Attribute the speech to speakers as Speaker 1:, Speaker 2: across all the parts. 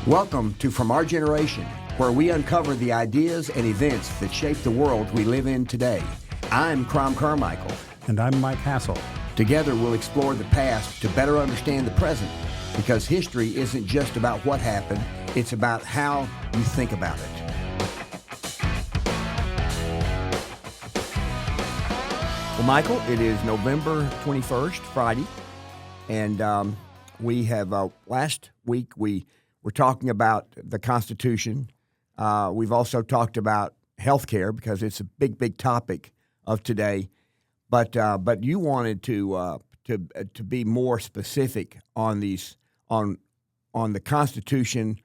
Speaker 1: Welcome to From Our Generation, where we uncover the ideas and events that shape the world we live in today. I'm Crom Carmichael.
Speaker 2: And I'm Mike Hassel.
Speaker 1: Together we'll explore the past to better understand the present, because history isn't just about what happened, it's about how you think about it. Well, Michael, it is November 21st, Friday, and we have, last week we were talking about the Constitution. We've also talked about health care because it's a big topic of today. But you wanted to be more specific on on the Constitution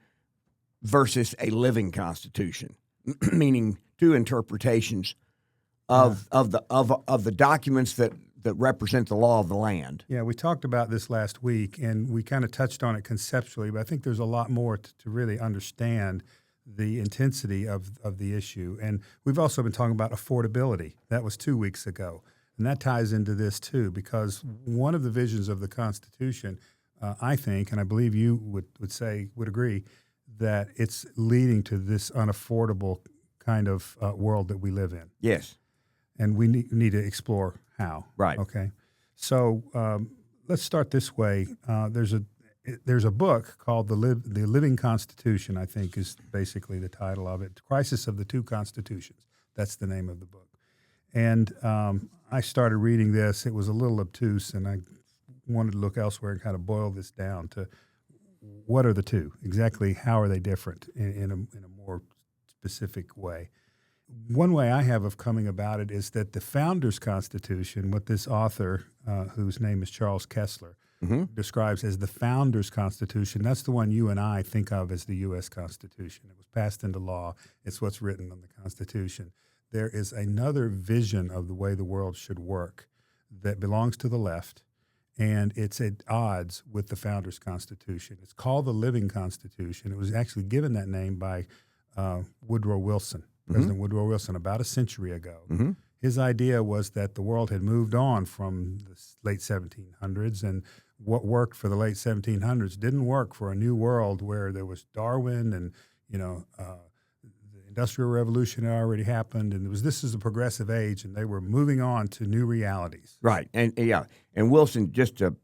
Speaker 1: versus a living Constitution, meaning two interpretations of the documents that represent the law of the land.
Speaker 2: Yeah, we talked about this last week, and we kind of touched on it conceptually, but I think there's a lot more to really understand the intensity of the issue. And we've also been talking about affordability. That was 2 weeks ago. And that ties into this, too, because one of the visions of the Constitution, I think, and I believe you would agree, that it's leading to this unaffordable kind of world that we live in.
Speaker 1: Yes.
Speaker 2: And we need to explore how.
Speaker 1: Right.
Speaker 2: Okay. So let's start this way. There's a book called The Living Constitution, I think is basically the title of it. Crisis of the Two Constitutions. That's the name of the book. And I started reading this. It was a little obtuse, and I wanted to look elsewhere and kind of boil this down to what are the two? Exactly how are they different in a more specific way? One way I have of coming about it is that the Founders Constitution, what this author, whose name is Charles Kessler, describes as the Founders Constitution, that's the one you and I think of as the U.S. Constitution. It was passed into law. It's what's written on the Constitution. There is another vision of the way the world should work that belongs to the left, and it's at odds with the Founders Constitution. It's called the Living Constitution. It was actually given that name by Woodrow Wilson. President Woodrow Wilson, about a century ago. His idea was that the world had moved on from the late 1700s, and what worked for the late 1700s didn't work for a new world where there was Darwin and, the Industrial Revolution had already happened, and this is a progressive age, and they were moving on to new realities.
Speaker 1: Right. And Wilson, just to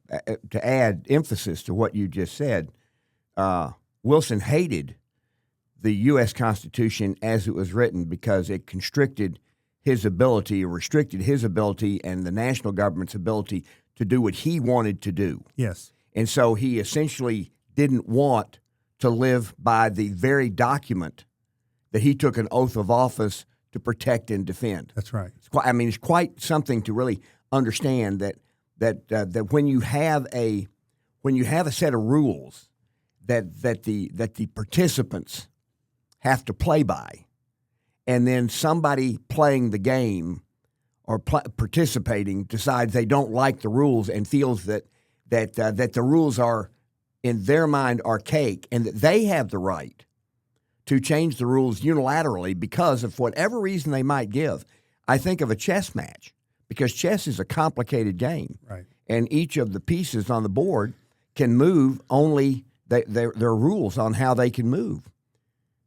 Speaker 1: add emphasis to what you just said, Wilson hated the U.S. Constitution as it was written because it restricted his ability and the national government's ability to do what he wanted to do.
Speaker 2: Yes.
Speaker 1: And so he essentially didn't want to live by the very document that he took an oath of office to protect and defend.
Speaker 2: That's right.
Speaker 1: It's quite something to really understand that when you have a set of rules that the participants have to play by, and then somebody playing the game or participating decides they don't like the rules and feels that the rules are, in their mind, archaic, and that they have the right to change the rules unilaterally because of whatever reason they might give. I think of a chess match, because chess is a complicated game,
Speaker 2: right? And
Speaker 1: each of the pieces on the board can move only there are rules on how they can move.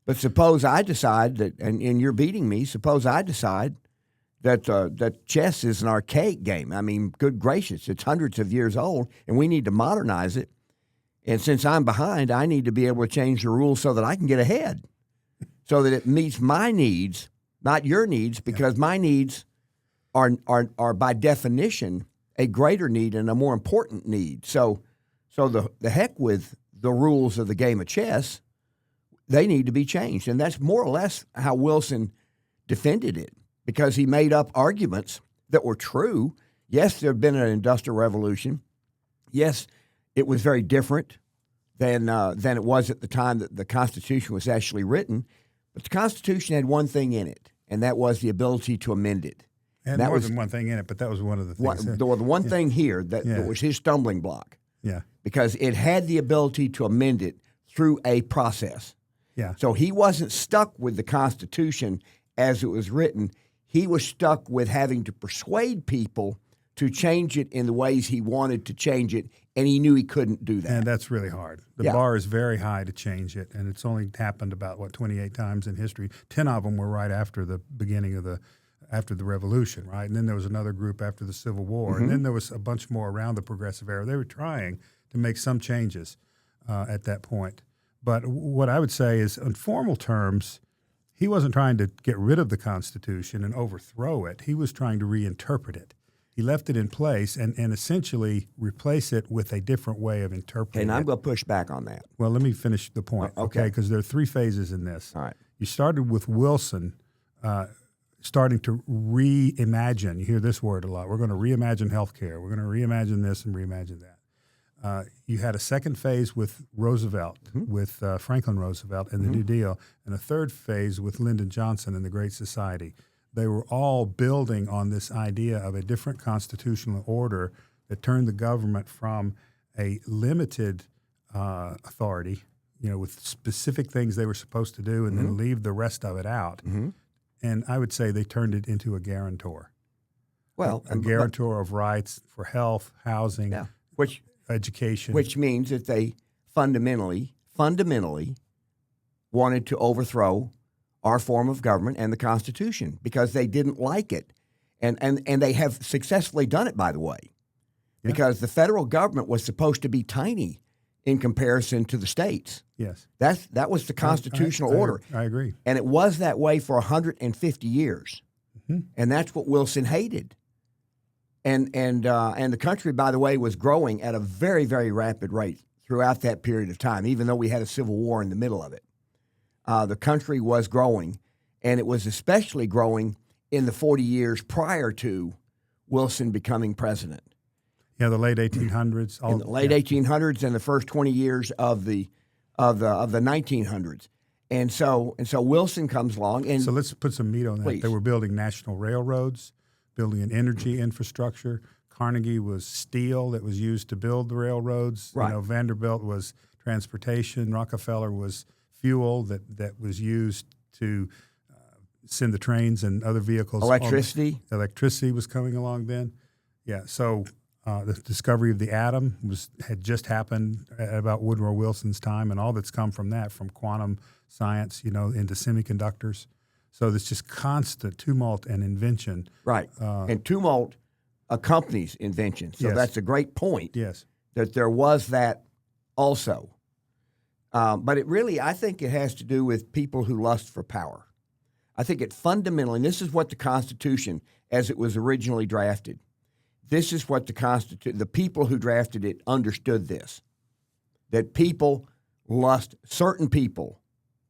Speaker 1: But suppose I decide that, and you're beating me, suppose I decide that chess is an archaic game. I mean, good gracious, it's hundreds of years old, and we need to modernize it. And since I'm behind, I need to be able to change the rules so that I can get ahead, so that it meets my needs, not your needs, because my needs are by definition a greater need and a more important need. So the heck with the rules of the game of chess. They need to be changed. And that's more or less how Wilson defended it, because he made up arguments that were true. Yes, there had been an industrial revolution. Yes, it was very different than it was at the time that the Constitution was actually written. But the Constitution had one thing in it, and that was the ability to amend it.
Speaker 2: And that was one thing in it, but that was one of the things.
Speaker 1: The one thing here that was his stumbling block.
Speaker 2: Yeah.
Speaker 1: Because it had the ability to amend it through a process.
Speaker 2: Yeah.
Speaker 1: So he wasn't stuck with the Constitution as it was written. He was stuck with having to persuade people to change it in the ways he wanted to change it, and he knew he couldn't do that.
Speaker 2: And that's really hard. The bar is very high to change it, and it's only happened about 28 times in history. 10 of them were right after the beginning of after the Revolution, right? And then there was another group after the Civil War, and then there was a bunch more around the Progressive Era. They were trying to make some changes at that point. But what I would say is, in formal terms, he wasn't trying to get rid of the Constitution and overthrow it. He was trying to reinterpret it. He left it in place and essentially replace it with a different way of interpreting it.
Speaker 1: And I'm going to push back on that.
Speaker 2: Well, let me finish the point, okay? Because there are three phases in this.
Speaker 1: All right. You
Speaker 2: started with Wilson starting to reimagine. You hear this word a lot. We're going to reimagine healthcare. We're going to reimagine this and reimagine that. You had a second phase with Roosevelt, with Franklin Roosevelt and the New Deal, and a third phase with Lyndon Johnson and the Great Society. They were all building on this idea of a different constitutional order that turned the government from a limited authority, with specific things they were supposed to do, and then leave the rest of it out. And I would say they turned it into a guarantor.
Speaker 1: Well,
Speaker 2: a guarantor of rights for health, housing, education.
Speaker 1: Which means that they fundamentally wanted to overthrow our form of government and the Constitution because they didn't like it. And they have successfully done it, by the way, because the federal government was supposed to be tiny in comparison to the states.
Speaker 2: Yes.
Speaker 1: That was the constitutional order.
Speaker 2: I agree.
Speaker 1: And it was that way for 150 years. And that's what Wilson hated. And the country, by the way, was growing at a very, very rapid rate throughout that period of time, even though we had a civil war in the middle of it. The country was growing, and it was especially growing in the 40 years prior to Wilson becoming president.
Speaker 2: Yeah, the late 1800s.
Speaker 1: In the late 1800s and the first 20 years of the 1900s. And so Wilson comes along. And
Speaker 2: so let's put some meat on that.
Speaker 1: Please.
Speaker 2: They were building national railroads, building an energy infrastructure. Carnegie was steel that was used to build the railroads.
Speaker 1: Right.
Speaker 2: Vanderbilt was transportation. Rockefeller was fuel that was used to send the trains and other vehicles.
Speaker 1: Electricity.
Speaker 2: Electricity was coming along then. Yeah, so the discovery of the atom had just happened at about Woodrow Wilson's time, and all that's come from that, from quantum science, into semiconductors. So there's just constant tumult and invention.
Speaker 1: Right. And tumult accompanies invention. So that's a great point.
Speaker 2: Yes.
Speaker 1: That there was that also. But I think it has to do with people who lust for power. I think it fundamentally, and this is what the Constitution, as it was originally drafted, this is what the people who drafted it understood this, that certain people,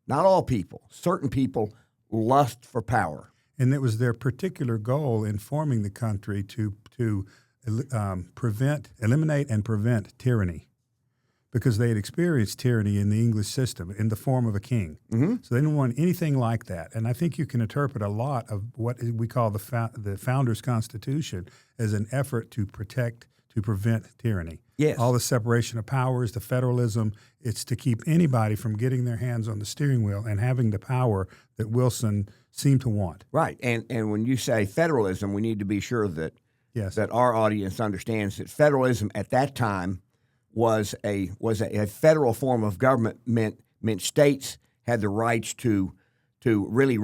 Speaker 1: not all people, certain people lust for power.
Speaker 2: And it was their particular goal in forming the country to eliminate and prevent tyranny, because they had experienced tyranny in the English system in the form of a king. So they didn't want anything like that. And I think you can interpret a lot of what we call the Founders' Constitution as an effort to prevent tyranny.
Speaker 1: Yes.
Speaker 2: All the separation of powers, the federalism, it's to keep anybody from getting their hands on the steering wheel and having the power that Wilson seemed to want.
Speaker 1: Right. And when you say federalism, we need to be sure that our audience understands that federalism at that time was a federal form of government, meant states had the rights to really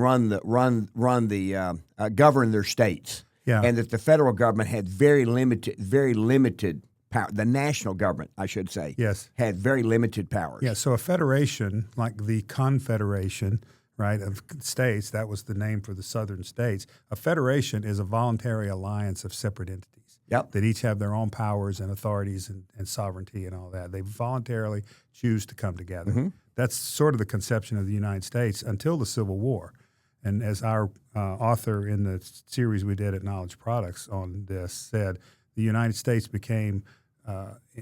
Speaker 1: govern their states.
Speaker 2: Yeah.
Speaker 1: And that the federal government had very limited power. The national government, I should say, had very limited powers.
Speaker 2: Yeah, so a federation, like the Confederation, right, of states, that was the name for the southern states. A federation is a voluntary alliance of separate entities that each have their own powers and authorities and sovereignty and all that. They voluntarily choose to come together. That's sort of the conception of the United States until the Civil War. And as our author in the series we did at Knowledge Products on this said, the United States became,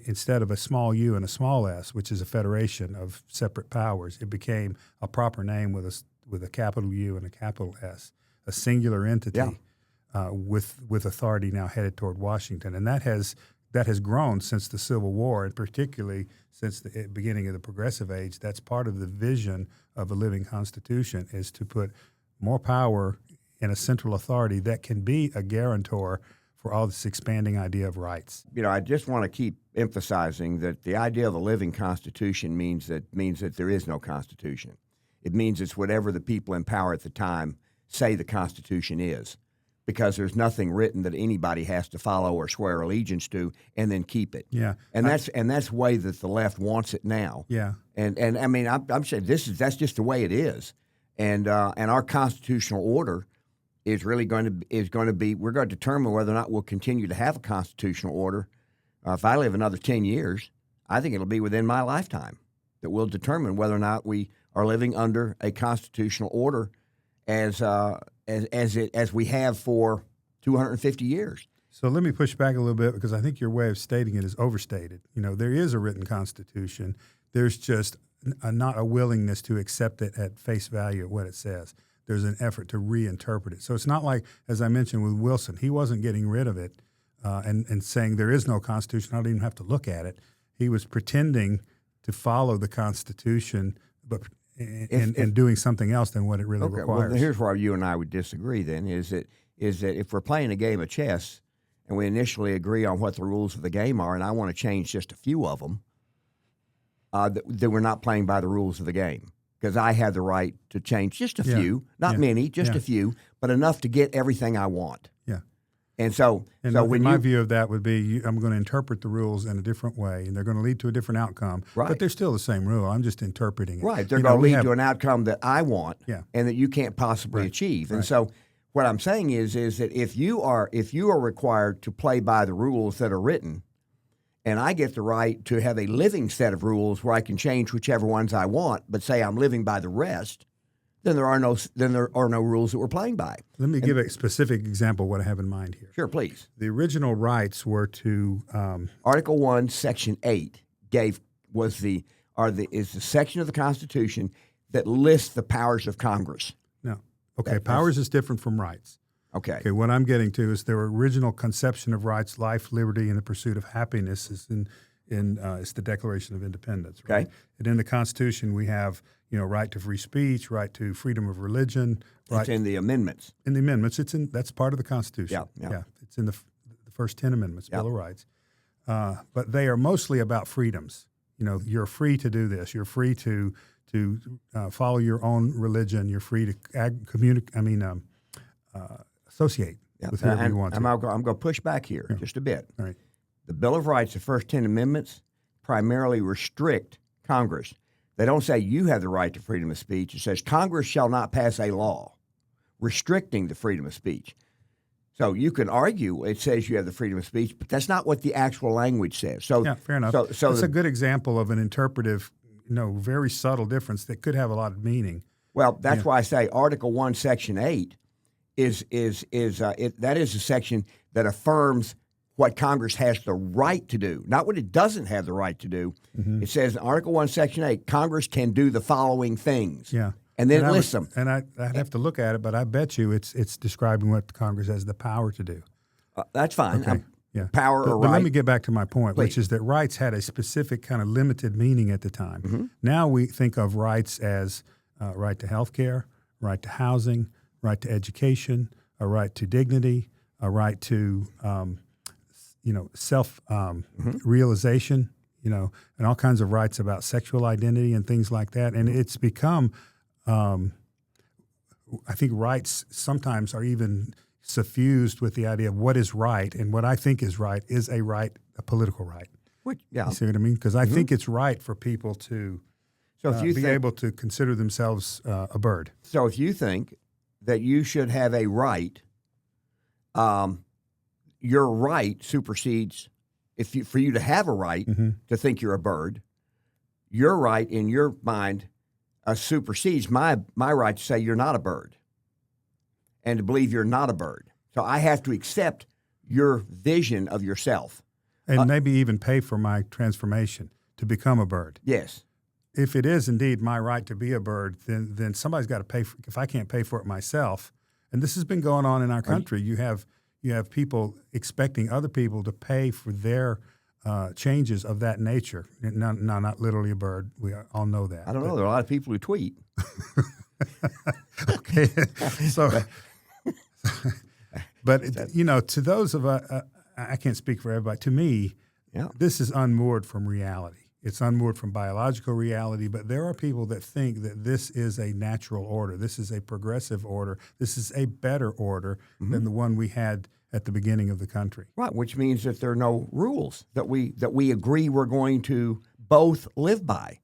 Speaker 2: instead of a small u and a small s, which is a federation of separate powers, it became a proper name with a capital U and a capital S, a singular entity with authority now headed toward Washington. And that has grown since the Civil War, and particularly since the beginning of the Progressive Age. That's part of the vision of a living Constitution, is to put more power in a central authority that can be a guarantor for all this expanding idea of rights.
Speaker 1: I just want to keep emphasizing that the idea of a living constitution means that there is no constitution. It means it's whatever the people in power at the time say the Constitution is, because there's nothing written that anybody has to follow or swear allegiance to and then keep it.
Speaker 2: Yeah,
Speaker 1: that's the way that the left wants it now.
Speaker 2: Yeah,
Speaker 1: and I mean I'm saying that's just the way it is, and our constitutional order is really going to be we're going to determine whether or not we'll continue to have a constitutional order. If I live another 10 years, I think it'll be within my lifetime that we'll determine whether or not we are living under a constitutional order as we have for 250 years.
Speaker 2: So let me push back a little bit, because I think your way of stating it is overstated. There is a written Constitution. There's just not a willingness to accept it at face value at what it says. There's an effort to reinterpret it. So it's not like, as I mentioned with Wilson, he wasn't getting rid of it and saying there is no Constitution, I don't even have to look at it. He was pretending to follow the Constitution, but and doing something else than what it really requires.
Speaker 1: Well, here's where you and I would disagree then, is that if we're playing a game of chess and we initially agree on what the rules of the game are, and I want to change just a few of them, that we're not playing by the rules of the game. Because I have the right to change just a few, not many, just a few, but enough to get everything I want.
Speaker 2: Yeah.
Speaker 1: And so when
Speaker 2: my view of that would be, I'm going to interpret the rules in a different way, and they're going to lead to a different outcome.
Speaker 1: Right.
Speaker 2: But they're still the same rule. I'm just interpreting it.
Speaker 1: Right. They're going to lead to an outcome that I want, and that you can't possibly achieve. And so what I'm saying is that if you are required to play by the rules that are written, and I get the right to have a living set of rules where I can change whichever ones I want, but say I'm living by the rest, then there are no rules that we're playing by.
Speaker 2: Let me give a specific example of what I have in mind here.
Speaker 1: Sure, please.
Speaker 2: The original rights were to
Speaker 1: Article 1, Section 8 is the section of the Constitution that lists the powers of Congress.
Speaker 2: No. Okay, powers is different from rights.
Speaker 1: Okay.
Speaker 2: What I'm getting to is their original conception of rights, life, liberty, and the pursuit of happiness is it's the Declaration of Independence. Right?
Speaker 1: Okay.
Speaker 2: And in the Constitution, we have right to free speech, right to freedom of religion.
Speaker 1: It's in the amendments.
Speaker 2: In the amendments, that's part of the Constitution.
Speaker 1: Yeah.
Speaker 2: It's in the first 10 amendments, Bill of Rights. But they are mostly about freedoms. You're free to do this. You're free to follow your own religion. You're free to associate with whoever you want to.
Speaker 1: I'm going to push back here just a bit.
Speaker 2: All right.
Speaker 1: The Bill of Rights, the first 10 amendments, primarily restrict Congress. They don't say you have the right to freedom of speech. It says Congress shall not pass a law restricting the freedom of speech. So you can argue it says you have the freedom of speech, but that's not what the actual language says. So
Speaker 2: fair enough. So it's a good example of an interpretive, very subtle difference that could have a lot of meaning.
Speaker 1: Well, that's why I say Article 1, Section 8 that is a section that affirms what Congress has the right to do, not what it doesn't have the right to do. Mm-hmm. It says in Article 1, Section 8, Congress can do the following things.
Speaker 2: Yeah.
Speaker 1: And then lists them.
Speaker 2: And I'd have to look at it, but I bet you it's describing what Congress has the power to do.
Speaker 1: That's fine.
Speaker 2: Okay.
Speaker 1: Power or right.
Speaker 2: But let me get back to my point,
Speaker 1: Please.
Speaker 2: Which is that rights had a specific kind of limited meaning at the time.
Speaker 1: Mm-hmm.
Speaker 2: Now we think of rights as right to health care, right to housing, right to education, a right to dignity, a right to self-realization, and all kinds of rights about sexual identity and things like that. And it's become, I think rights sometimes are even suffused with the idea of what is right, and what I think is right is a political right. You see what I mean? Because I think it's right for people to be able to consider themselves a bird.
Speaker 1: So if you think that you should have a right, your right supersedes, for you to have a right to think you're a bird, your right in your mind supersedes my right to say you're not a bird and to believe you're not a bird. So I have to accept your vision of yourself.
Speaker 2: And maybe even pay for my transformation to become a bird.
Speaker 1: Yes.
Speaker 2: If it is indeed my right to be a bird, then somebody's got to pay for it. If I can't pay for it myself, and this has been going on in our country, you have people expecting other people to pay for their changes of that nature. No, not literally a bird. We all know that.
Speaker 1: I don't know. There are a lot of people who tweet.
Speaker 2: Okay, so, But to those of us, I can't speak for everybody. To me, this is unmoored from reality. It's unmoored from biological reality, but there are people that think that this is a natural order. This is a progressive order. This is a better order than the one we had at the beginning of the country.
Speaker 1: Right, which means that there are no rules that we agree we're going to both live by.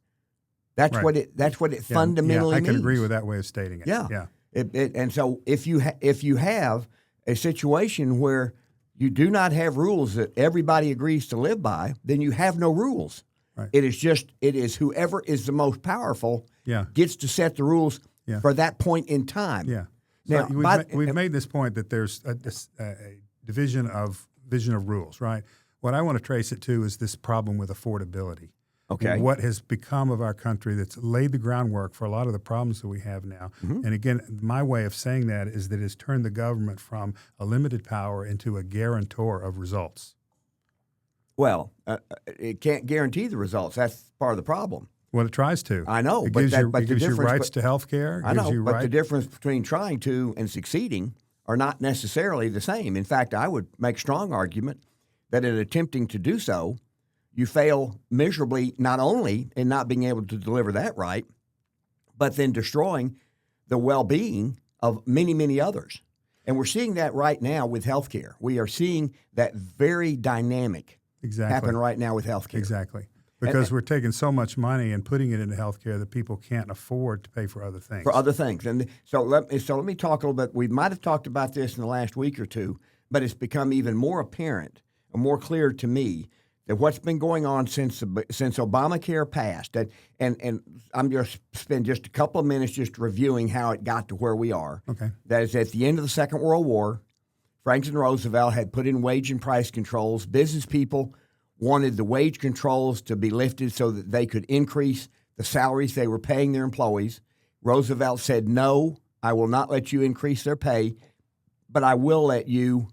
Speaker 1: That's
Speaker 2: Right.
Speaker 1: what it fundamentally means.
Speaker 2: I can agree with that way of stating it.
Speaker 1: Yeah. And so if you have a situation where you do not have rules that everybody agrees to live by, then you have no rules.
Speaker 2: Right.
Speaker 1: It is whoever is the most powerful gets to set the rules for that point in time.
Speaker 2: Yeah. So
Speaker 1: Now,
Speaker 2: we've made this point that there's a division of rules, right? What I want to trace it to is this problem with affordability.
Speaker 1: Okay.
Speaker 2: What has become of our country that's laid the groundwork for a lot of the problems that we have now. And again, my way of saying that is that it's turned the government from a limited power into a guarantor of results.
Speaker 1: Well, it can't guarantee the results. That's part of the problem.
Speaker 2: Well, it tries to.
Speaker 1: I know,
Speaker 2: It
Speaker 1: but
Speaker 2: gives
Speaker 1: the
Speaker 2: you
Speaker 1: difference
Speaker 2: rights to health care.
Speaker 1: I know, but the difference between trying to and succeeding are not necessarily the same. In fact, I would make a strong argument that in attempting to do so, you fail miserably not only in not being able to deliver that right, but then destroying the well-being of many, many others. And we're seeing that right now with healthcare. We are seeing that very dynamic happen right now with healthcare.
Speaker 2: Exactly. Because we're taking so much money and putting it into healthcare that people can't afford to pay for other things.
Speaker 1: And so let me talk a little bit. We might have talked about this in the last week or two, but it's become even more apparent and more clear to me that what's been going on since Obamacare passed, and I'm just spend just a couple of minutes just reviewing how it got to where we are.
Speaker 2: Okay.
Speaker 1: That is at the end of the Second World War, Franklin Roosevelt had put in wage and price controls. Business people wanted the wage controls to be lifted so that they could increase the salaries they were paying their employees. Roosevelt said, no, I will not let you increase their pay, but I will let you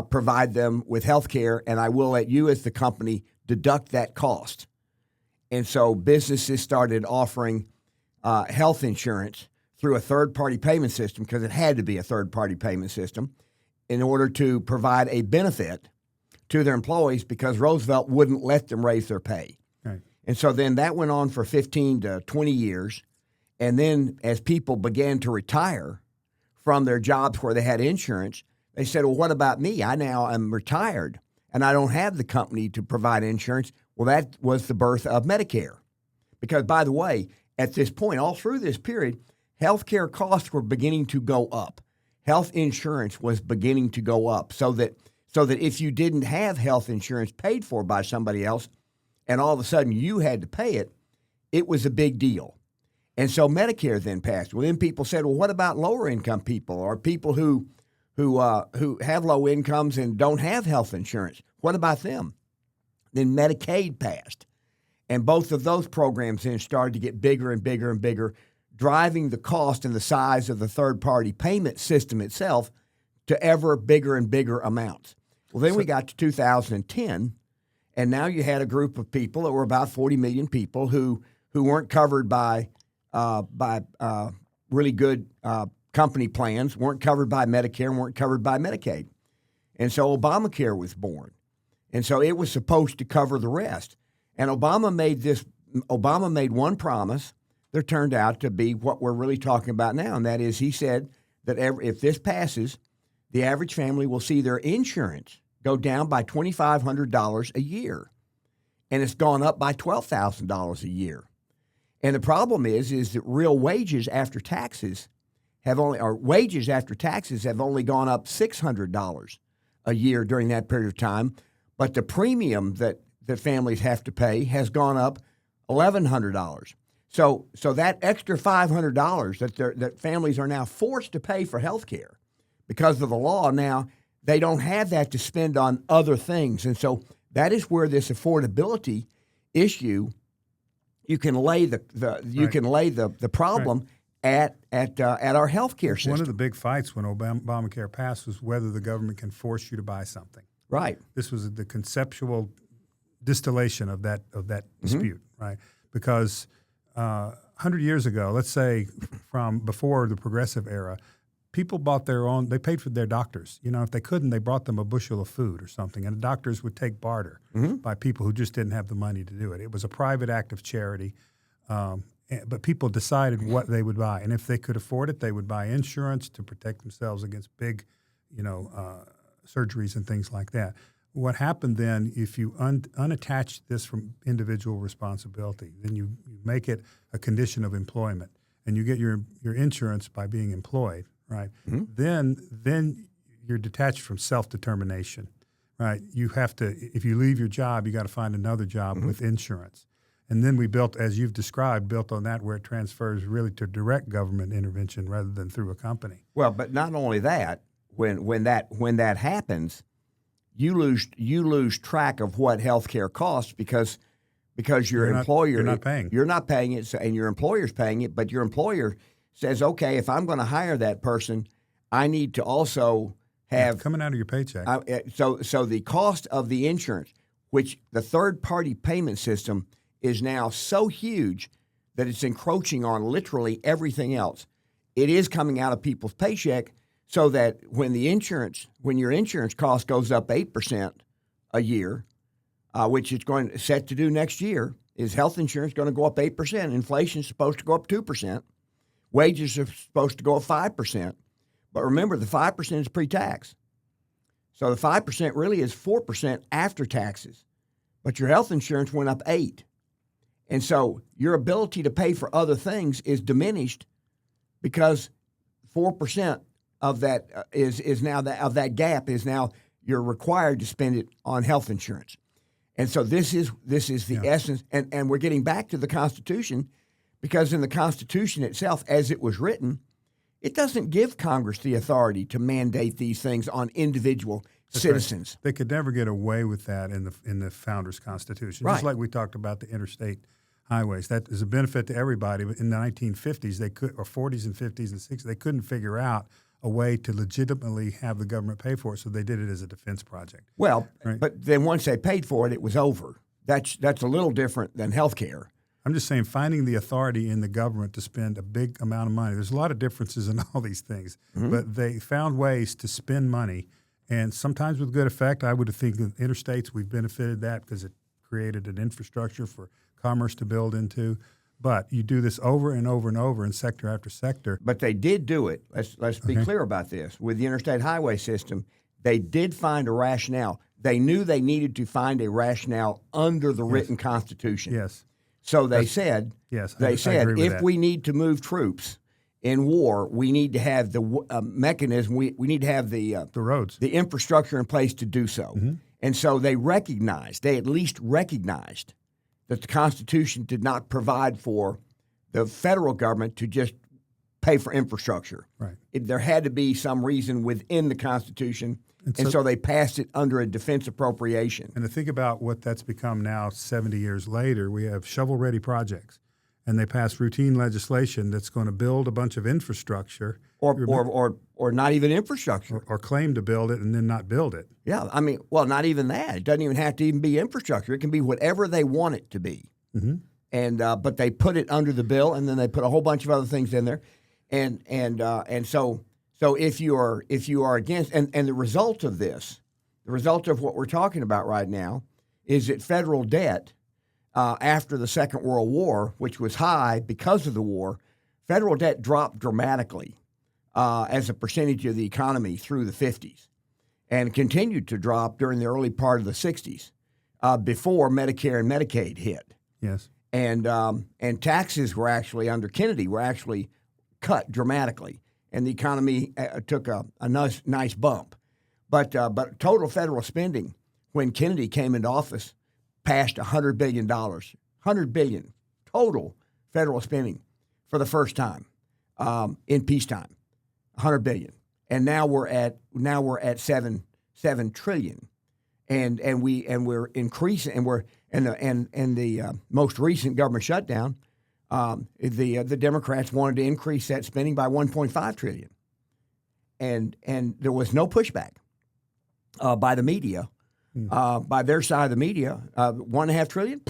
Speaker 1: provide them with health care, and I will let you as the company deduct that cost. And so businesses started offering health insurance through a third-party payment system, because it had to be a third-party payment system, in order to provide a benefit to their employees, because Roosevelt wouldn't let them raise their pay.
Speaker 2: Right.
Speaker 1: And so then that went on for 15 to 20 years. And then as people began to retire from their jobs where they had insurance, they said, well, what about me? I now am retired, and I don't have the company to provide insurance. Well, that was the birth of Medicare. Because, by the way, at this point, all through this period, health care costs were beginning to go up. Health insurance was beginning to go up, so that if you didn't have health insurance paid for by somebody else, and all of a sudden you had to pay it, it was a big deal. And so Medicare then passed. Well, then people said, well, what about lower income people, or people who have low incomes and don't have health insurance? What about them? Then Medicaid passed. And both of those programs then started to get bigger and bigger and bigger, driving the cost and the size of the third-party payment system itself to ever bigger and bigger amounts. Well, then we got to 2010, and now you had a group of people that were about 40 million people who weren't covered by really good company plans, weren't covered by Medicare, weren't covered by Medicaid. And so Obamacare was born. And so it was supposed to cover the rest. And Obama made one promise that turned out to be what we're really talking about now, and that is he said that if this passes, the average family will see their insurance go down by $2,500 a year. And it's gone up by $12,000 a year. And the problem is that real wages after taxes have only gone up $600 a year during that period of time. But the premium that families have to pay has gone up $1,100. So that extra $500 that families are now forced to pay for health care because of the law now, they don't have that to spend on other things. And so that is where this affordability issue, you can lay the problem at our health care system.
Speaker 2: One of the big fights when Obamacare passed was whether the government can force you to buy something.
Speaker 1: Right.
Speaker 2: This was the conceptual distillation of that dispute, right? Because 100 years ago, let's say from before the progressive era, people bought their own. They paid for their doctors. If they couldn't, they brought them a bushel of food or something, and the doctors would take barter by people who just didn't have the money to do it. It was a private act of charity, but people decided what they would buy, and if they could afford it, they would buy insurance to protect themselves against big, surgeries and things like that. What happened then, if you unattach this from individual responsibility, then you make it a condition of employment, and you get your insurance by being employed, right? Then you're detached from self-determination, right? You have to, if you leave your job, you got to find another job with insurance. And then we built, as you've described, built on that where it transfers really to direct government intervention rather than through a company.
Speaker 1: Well, but not only that, when that happens, you lose track of what healthcare costs because your employer
Speaker 2: you're not paying.
Speaker 1: You're not paying it, and your employer's paying it. But your employer says, okay, if I'm going to hire that person, I need to also have
Speaker 2: coming out of your paycheck.
Speaker 1: So the cost of the insurance, which the third party payment system is now so huge that it's encroaching on literally everything else. It is coming out of people's paycheck, so that when your insurance cost goes up 8% a year, which it's going set to do next year, is health insurance going to go up 8%. Inflation is supposed to go up 2%. Wages are supposed to go up 5%. But remember, the 5% is pre-tax. So the 5% really is 4% after taxes. But your health insurance went up 8%. And so your ability to pay for other things is diminished because 4% of that is now of that gap is now you're required to spend it on health insurance. And so this is the essence, and we're getting back to the Constitution, because in the Constitution itself, as it was written, it doesn't give Congress the authority to mandate these things on individual citizens.
Speaker 2: Right. They could never get away with that in the Founders' Constitution.
Speaker 1: Right.
Speaker 2: Just like we talked about the interstate highways. That is a benefit to everybody. But in the 1950s, they could, or 40s and 50s and 60s, they couldn't figure out a way to legitimately have the government pay for it, so they did it as a defense project.
Speaker 1: Well,
Speaker 2: right?
Speaker 1: But then once they paid for it, it was over. That's a little different than health care.
Speaker 2: I'm just saying, finding the authority in the government to spend a big amount of money. There's a lot of differences in all these things, but they found ways to spend money, and sometimes with good effect. I would think that interstates, we've benefited that because it created an infrastructure for commerce to build into. But you do this over and over and over in sector after sector.
Speaker 1: But they did do it. Let's be clear about this. With the interstate highway system, they did find a rationale. They knew they needed to find a rationale under the written Constitution.
Speaker 2: Yes.
Speaker 1: So they said, if we need to move troops in war, we need to have the mechanism. We need to have the
Speaker 2: roads,
Speaker 1: the infrastructure in place to do so. And so they at least recognized that the Constitution did not provide for the federal government to just pay for infrastructure.
Speaker 2: Right.
Speaker 1: There had to be some reason within the Constitution, and so they passed it under a defense appropriation.
Speaker 2: And to think about what that's become now 70 years later, we have shovel-ready projects, and they pass routine legislation that's going to build a bunch of infrastructure.
Speaker 1: Or not even infrastructure.
Speaker 2: Or claim to build it and then not build it.
Speaker 1: Yeah, I mean, well, not even that. It doesn't even have to even be infrastructure. It can be whatever they want it to be. And but they put it under the bill, and then they put a whole bunch of other things in there, and so if you are against, and the result of this, the result of what we're talking about right now, is that federal debt after the Second World War, which was high because of the war, federal debt dropped dramatically as a percentage of the economy through the 50s, and continued to drop during the early part of the 60s before Medicare and Medicaid hit.
Speaker 2: Yes.
Speaker 1: And taxes were actually, under Kennedy, cut dramatically, and the economy took a nice bump. But total federal spending when Kennedy came into office passed $100 billion. $100 billion total federal spending for the first time in peacetime. $100 billion, and now we're at $7 trillion, and we're increasing, and the most recent government shutdown, the Democrats wanted to increase that spending by $1.5 trillion, and there was no pushback by the media, by their side of the media. $1.5 trillion,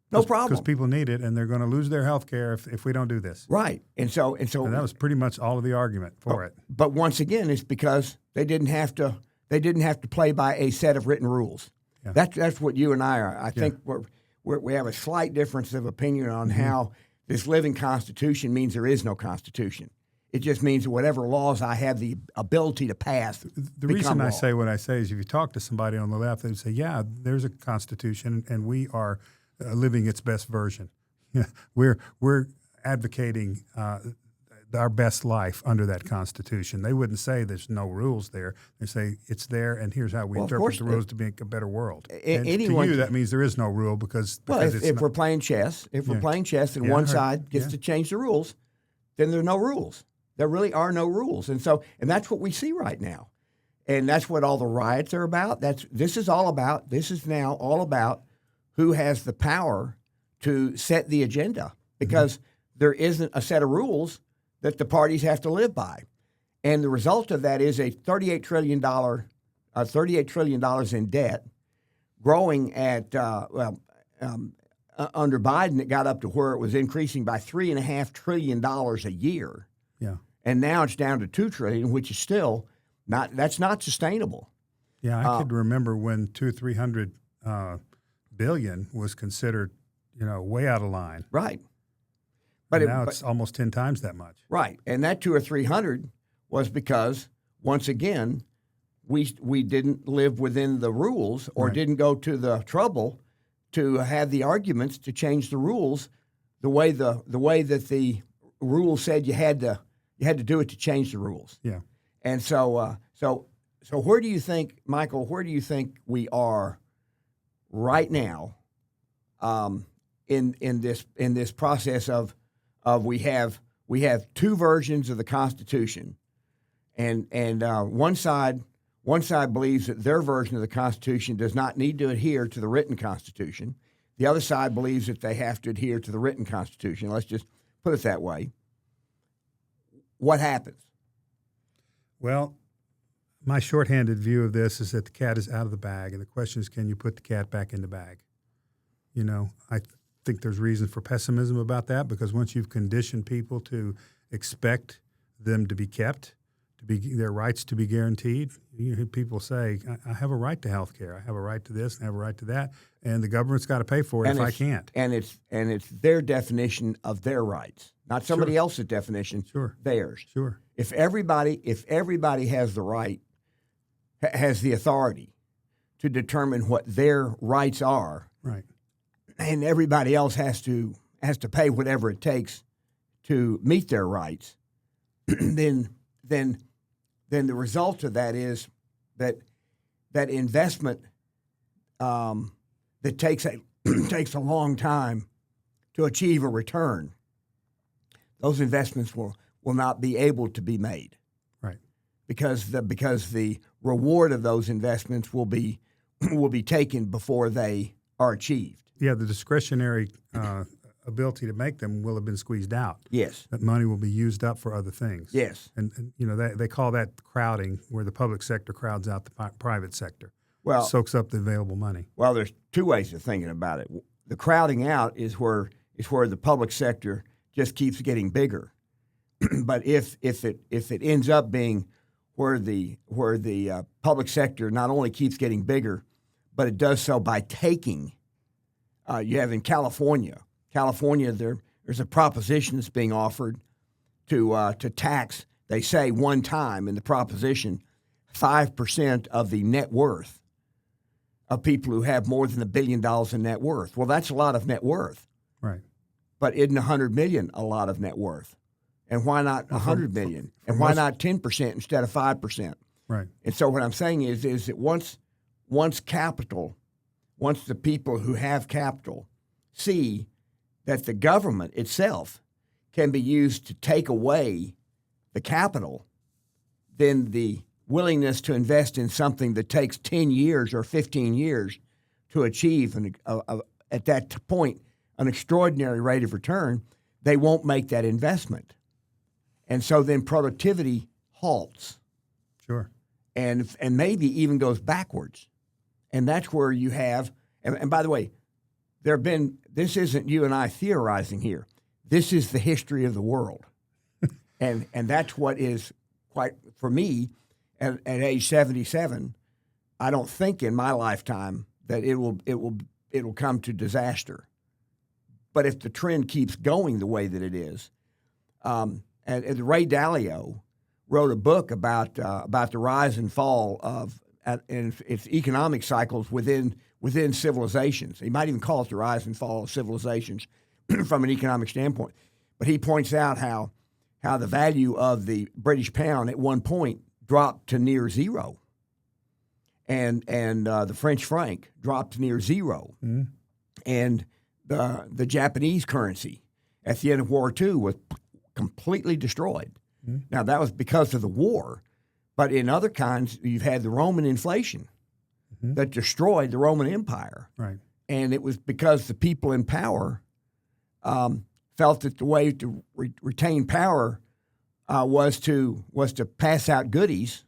Speaker 1: No problem.
Speaker 2: Because people need it, and they're going to lose their health care if we don't do this.
Speaker 1: Right. And so
Speaker 2: And that was pretty much all of the argument for it.
Speaker 1: But once again, it's because they didn't have to play by a set of written rules.
Speaker 2: Yeah.
Speaker 1: That's what you and I are. I think we have a slight difference of opinion on how this living Constitution means there is no Constitution. It just means that whatever laws I have the ability to pass
Speaker 2: The reason I say what I say is if you talk to somebody on the left, they would say, yeah, there's a Constitution, and we are living its best version. We're advocating our best life under that Constitution. They wouldn't say there's no rules there. They say it's there, and here's how we interpret the rules to make a better world. And to you, that means there is no rule because
Speaker 1: if we're playing chess, and one side gets to change the rules, then there are no rules. There really are no rules, and that's what we see right now, and that's what all the riots are about. This is now all about who has the power to set the agenda, because there isn't a set of rules that the parties have to live by. And the result of that is a $38 trillion in debt, growing at, under Biden, it got up to where it was increasing by $3.5 trillion a year.
Speaker 2: Yeah.
Speaker 1: And now it's down to $2 trillion, which is still that's not sustainable.
Speaker 2: Yeah, I could remember when 200-300 billion was considered, way out of line.
Speaker 1: Right.
Speaker 2: But now it's almost 10 times that much.
Speaker 1: Right. And that 200 or 300 was because, once again, we didn't live within the rules or didn't go to the trouble to have the arguments to change the rules the way that the rules said you had to do it to change the rules.
Speaker 2: Yeah.
Speaker 1: And so where do you think, Michael, we are right now in this process of we have two versions of the Constitution, and one side believes that their version of the Constitution does not need to adhere to the written Constitution. The other side believes that they have to adhere to the written Constitution. Let's just put it that way. What happens?
Speaker 2: Well, my shorthanded view of this is that the cat is out of the bag, and the question is, can you put the cat back in the bag? I think there's reason for pessimism about that, because once you've conditioned people to expect them to be kept, their rights to be guaranteed, you hear people say, I have a right to health care, I have a right to this, and I have a right to that, and the government's got to pay for it if I can't.
Speaker 1: And it's their definition of their rights, not somebody else's definition.
Speaker 2: Sure.
Speaker 1: Theirs.
Speaker 2: Sure.
Speaker 1: If everybody has the right, has the authority to determine what their rights are,
Speaker 2: right,
Speaker 1: and everybody else has to pay whatever it takes to meet their rights, then the result of that is that investment that takes a long time to achieve a return, those investments will not be able to be made.
Speaker 2: Right.
Speaker 1: Because the reward of those investments will be taken before they are achieved.
Speaker 2: Yeah, the discretionary ability to make them will have been squeezed out.
Speaker 1: Yes.
Speaker 2: That money will be used up for other things.
Speaker 1: Yes.
Speaker 2: And they call that crowding, where the public sector crowds out the private sector.
Speaker 1: Well,
Speaker 2: soaks up the available money.
Speaker 1: Well, there's two ways of thinking about it. The crowding out is where the public sector just keeps getting bigger. But if it ends up being where the public sector not only keeps getting bigger, but it does so by taking. You have in California, there's a proposition that's being offered to tax. They say one time in the proposition, 5% of the net worth of people who have more than $1 billion in net worth. Well, that's a lot of net worth.
Speaker 2: Right.
Speaker 1: But isn't $100 million a lot of net worth? And why not $100 million? And why not 10% instead of 5%?
Speaker 2: Right.
Speaker 1: And so what I'm saying is that once the people who have capital see that the government itself can be used to take away the capital, then the willingness to invest in something that takes 10 years or 15 years to achieve at that point an extraordinary rate of return, they won't make that investment. And so then productivity halts.
Speaker 2: Sure.
Speaker 1: And maybe even goes backwards. And that's where you have, and by the way, this isn't you and I theorizing here. This is the history of the world. and that's what is quite, for me, at age 77, I don't think in my lifetime that it'll come to disaster. But if the trend keeps going the way that it is, and Ray Dalio wrote a book about the rise and fall of and its economic cycles within civilizations. He might even call it the rise and fall of civilizations from an economic standpoint. But he points out how the value of the British pound at one point dropped to near zero, and the French franc dropped near zero, and the Japanese currency at the end of World War II was completely destroyed. Now, that was because of the war, but in other kinds, you've had the Roman inflation that destroyed the Roman Empire.
Speaker 2: Right.
Speaker 1: And it was because the people in power felt that the way to retain power was to pass out goodies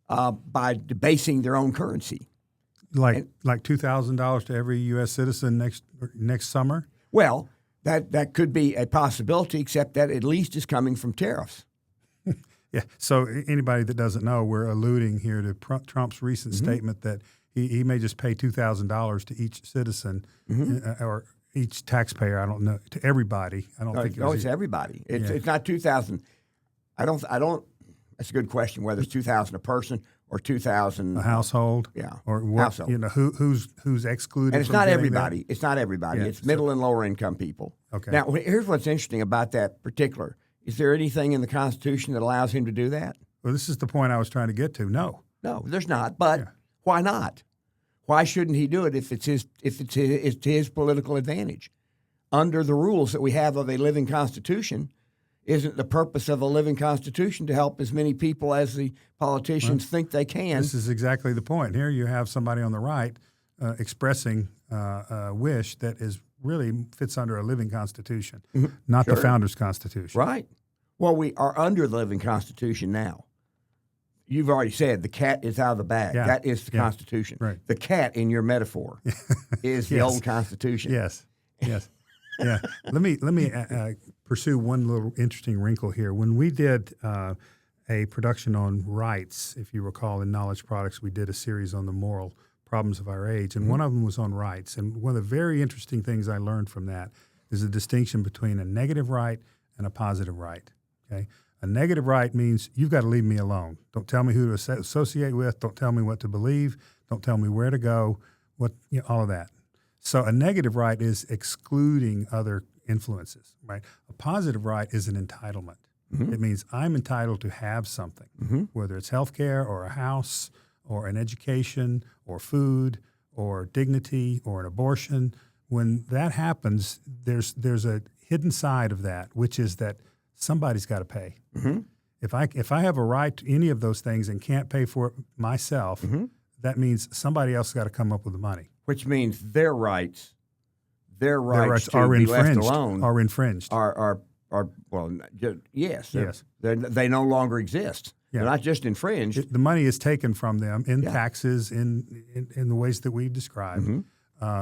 Speaker 1: by debasing their own currency.
Speaker 2: Like $2,000 to every U.S. citizen next summer?
Speaker 1: Well, that could be a possibility, except that at least is coming from tariffs.
Speaker 2: Yeah. So anybody that doesn't know, we're alluding here to Trump's recent statement that he may just pay $2,000 to each citizen or each taxpayer. I don't know, to everybody. I don't think
Speaker 1: it's everybody. It's not 2,000. I don't. That's a good question. Whether it's 2,000 a person or 2,000
Speaker 2: a household.
Speaker 1: Yeah.
Speaker 2: Or what,
Speaker 1: household.
Speaker 2: Who's excluded?
Speaker 1: And it's
Speaker 2: from
Speaker 1: not
Speaker 2: getting
Speaker 1: everybody.
Speaker 2: that?
Speaker 1: It's not everybody.
Speaker 2: Yeah,
Speaker 1: It's middle and lower income people.
Speaker 2: Okay.
Speaker 1: Now, here's what's interesting about that particular. Is there anything in the Constitution that allows him to do that?
Speaker 2: Well, this is the point I was trying to get to. No,
Speaker 1: there's not. But why not? Why shouldn't he do it if it's to his political advantage? Under the rules that we have of a living Constitution, isn't the purpose of a living Constitution to help as many people as the politicians think they can?
Speaker 2: This is exactly the point. Here you have somebody on the right expressing a wish that is really fits under a living Constitution, not the Founders' Constitution.
Speaker 1: Right. Well, we are under the living Constitution now. You've already said the cat is out of the bag.
Speaker 2: Yeah.
Speaker 1: That is the Constitution.
Speaker 2: Right.
Speaker 1: The cat in your metaphor is the old Constitution.
Speaker 2: Yes. Yeah. Let me pursue one little interesting wrinkle here. When we did a production on rights, if you recall, in Knowledge Products, we did a series on the moral problems of our age, and one of them was on rights. And one of the very interesting things I learned from that is the distinction between a negative right and a positive right. Okay, a negative right means you've got to leave me alone. Don't tell me who to associate with. Don't tell me what to believe. Don't tell me where to go. All of that. So a negative right is excluding other influences. Right. A positive right is an entitlement. It means I'm entitled to have something, whether it's health care or a house or an education or food or dignity or an abortion. When that happens, there's a hidden side of that, which is that somebody's got to pay. If I have a right to any of those things and can't pay for it myself, that means somebody else has got to come up with the money.
Speaker 1: Which means their rights to
Speaker 2: are
Speaker 1: be
Speaker 2: infringed.
Speaker 1: left alone
Speaker 2: Are infringed.
Speaker 1: Are well, yes.
Speaker 2: Yes.
Speaker 1: They no longer exist.
Speaker 2: Yeah.
Speaker 1: They're not just infringed.
Speaker 2: The money is taken from them in taxes, in the ways that we described.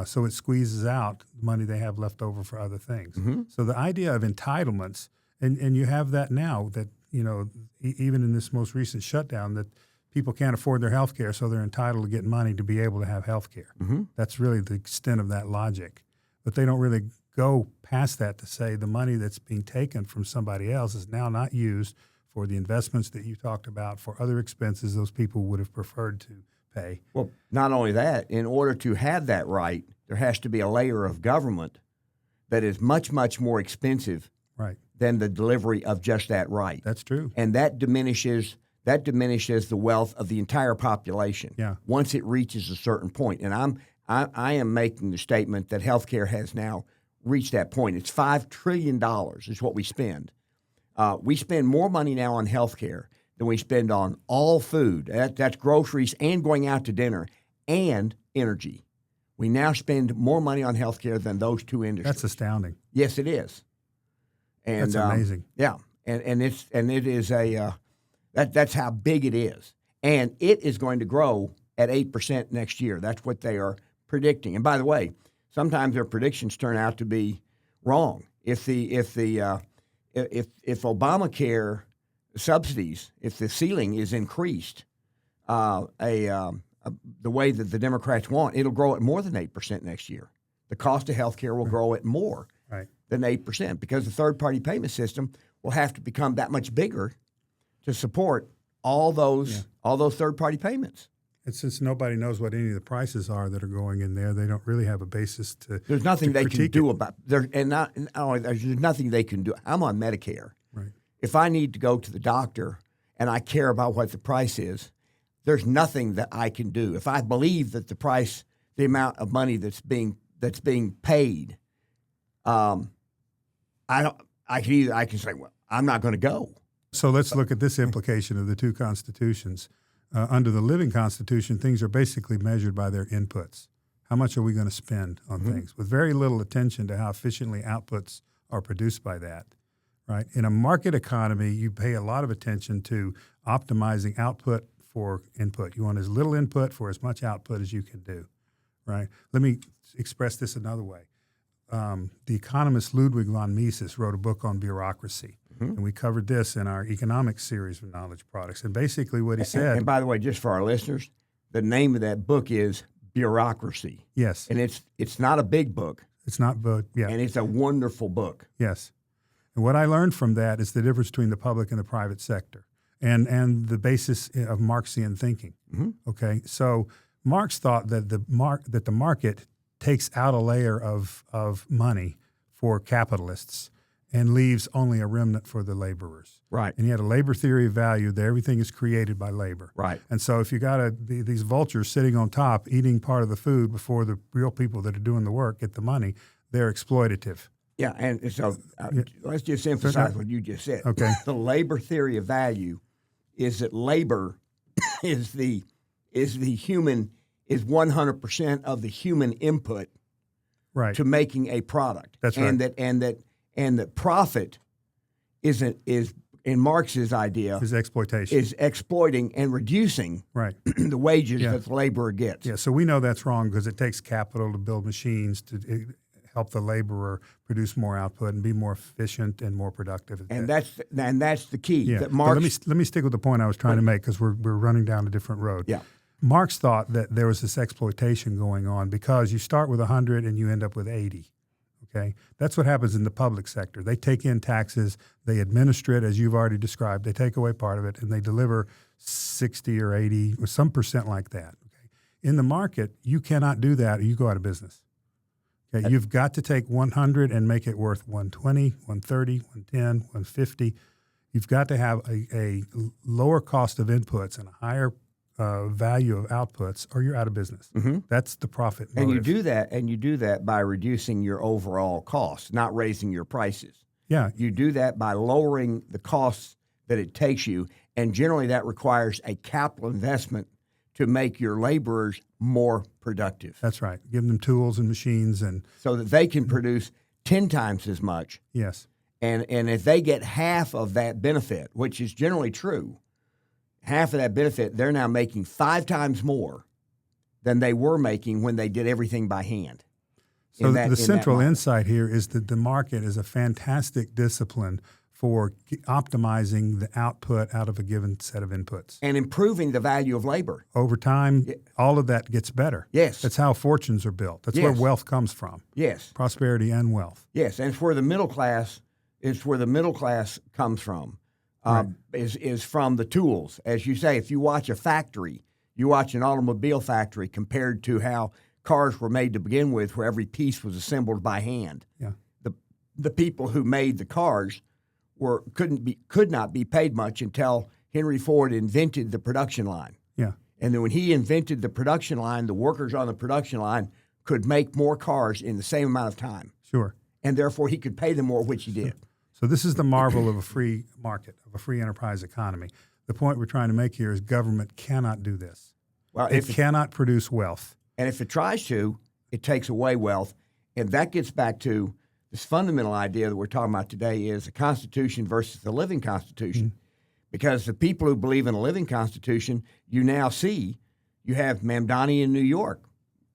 Speaker 2: So it squeezes out the money they have left over for other things. So the idea of entitlements, and you have that now that, even in this most recent shutdown, that people can't afford their health care, so they're entitled to get money to be able to have health care. That's really the extent of that logic. But they don't really go past that to say the money that's being taken from somebody else is now not used for the investments that you talked about, for other expenses those people would have preferred to pay.
Speaker 1: Well, not only that, in order to have that right, there has to be a layer of government that is much, much more expensive than the delivery of just that right.
Speaker 2: That's true.
Speaker 1: And that diminishes the wealth of the entire population once it reaches a certain point. And I am making the statement that healthcare has now reached that point. It's $5 trillion is what we spend. We spend more money now on healthcare than we spend on all food. That's groceries and going out to dinner and energy. We now spend more money on healthcare than those two industries.
Speaker 2: That's astounding.
Speaker 1: Yes, it is. And,
Speaker 2: that's amazing.
Speaker 1: And it is that's how big it is, and it is going to grow at 8% next year. That's what they are predicting. And by the way, sometimes their predictions turn out to be wrong. If Obamacare subsidies, if the ceiling is increased, the way that the Democrats want, it'll grow at more than 8% next year. The cost of health care will grow at more than 8% because the third-party payment system will have to become that much bigger to support all those third-party payments.
Speaker 2: And since nobody knows what any of the prices are that are going in there, they don't really have a basis to.
Speaker 1: There's nothing they can do
Speaker 2: it.
Speaker 1: about there, and not only there's nothing they can do. I'm on Medicare.
Speaker 2: Right.
Speaker 1: If I need to go to the doctor and I care about what the price is, there's nothing that I can do. If I believe that the amount of money that's being paid, I can say, well, I'm not going to go.
Speaker 2: So let's look at this implication of the two constitutions. Under the living constitution, things are basically measured by their inputs. How much are we going to spend on things? With very little attention to how efficiently outputs are produced by that, right? In a market economy, you pay a lot of attention to optimizing output for input. You want as little input for as much output as you can do, right? Let me express this another way. The economist Ludwig von Mises wrote a book on bureaucracy. And we covered this in our economics series of knowledge products. And basically what he said...
Speaker 1: And by the way, just for our listeners, the name of that book is Bureaucracy.
Speaker 2: Yes.
Speaker 1: And it's not a big book.
Speaker 2: It's not, but yeah.
Speaker 1: And it's a wonderful book.
Speaker 2: Yes. And what I learned from that is the difference between the public and the private sector and the basis of Marxian thinking. Okay? So Marx thought that the market takes out a layer of money for capitalists and leaves only a remnant for the laborers.
Speaker 1: Right.
Speaker 2: And you had a labor theory of value that everything is created by labor.
Speaker 1: Right.
Speaker 2: And so if you got these vultures sitting on top eating part of the food before the real people that are doing the work get the money, they're exploitative.
Speaker 1: Yeah, and so let's just emphasize what you just said.
Speaker 2: Okay.
Speaker 1: The labor theory of value is that labor is 100% of the human input to making a product.
Speaker 2: That's right.
Speaker 1: And that profit is in Marx's idea
Speaker 2: is exploitation.
Speaker 1: Is exploiting and reducing the wages that the laborer gets.
Speaker 2: Yeah, so we know that's wrong because it takes capital to build machines to help the laborer produce more output and be more efficient and more productive.
Speaker 1: And that's the key.
Speaker 2: Yeah.
Speaker 1: That Marx,
Speaker 2: let me stick with the point I was trying to make because we're running down a different road.
Speaker 1: Yeah.
Speaker 2: Marx thought that there was this exploitation going on because you start with 100 and you end up with 80. Okay, that's what happens in the public sector. They take in taxes, they administer it as you've already described. They take away part of it, and they deliver 60 or 80 or some percent like that. Okay, in the market, you cannot do that, or you go out of business. Okay, you've got to take 100 and make it worth 120, 130, 110, 150. You've got to have a lower cost of inputs and a higher value of outputs, or you're out of business. That's the profit motive.
Speaker 1: And you do that by reducing your overall costs, not raising your prices.
Speaker 2: Yeah.
Speaker 1: You do that by lowering the costs that it takes you, and generally that requires a capital investment to make your laborers more productive.
Speaker 2: That's right. Give them tools and machines
Speaker 1: so that they can produce 10 times as much.
Speaker 2: Yes.
Speaker 1: And if they get half of that benefit, which is generally true, half of that benefit, they're now making 5 times more than they were making when they did everything by hand.
Speaker 2: So the central insight here is that the market is a fantastic discipline for optimizing the output out of a given set of inputs.
Speaker 1: And improving the value of labor.
Speaker 2: Over time, all of that gets better.
Speaker 1: Yes.
Speaker 2: That's how fortunes are built. That's where wealth comes from.
Speaker 1: Yes.
Speaker 2: Prosperity and wealth.
Speaker 1: Yes, and it's where the middle class comes from. Is from the tools. As you say, if you watch a factory, you watch an automobile factory compared to how cars were made to begin with, where every piece was assembled by hand.
Speaker 2: Yeah.
Speaker 1: The people who made the cars could not be paid much until Henry Ford invented the production line.
Speaker 2: Yeah.
Speaker 1: And then when he invented the production line, the workers on the production line could make more cars in the same amount of time.
Speaker 2: Sure.
Speaker 1: And therefore he could pay them more, which he did.
Speaker 2: So this is the marvel of a free market, of a free enterprise economy. The point we're trying to make here is government cannot do this. Well, it cannot produce wealth.
Speaker 1: And if it tries to, it takes away wealth. And that gets back to this fundamental idea that we're talking about today is a constitution versus the living constitution. Because the people who believe in a living constitution, you now see, you have Mamdani in New York.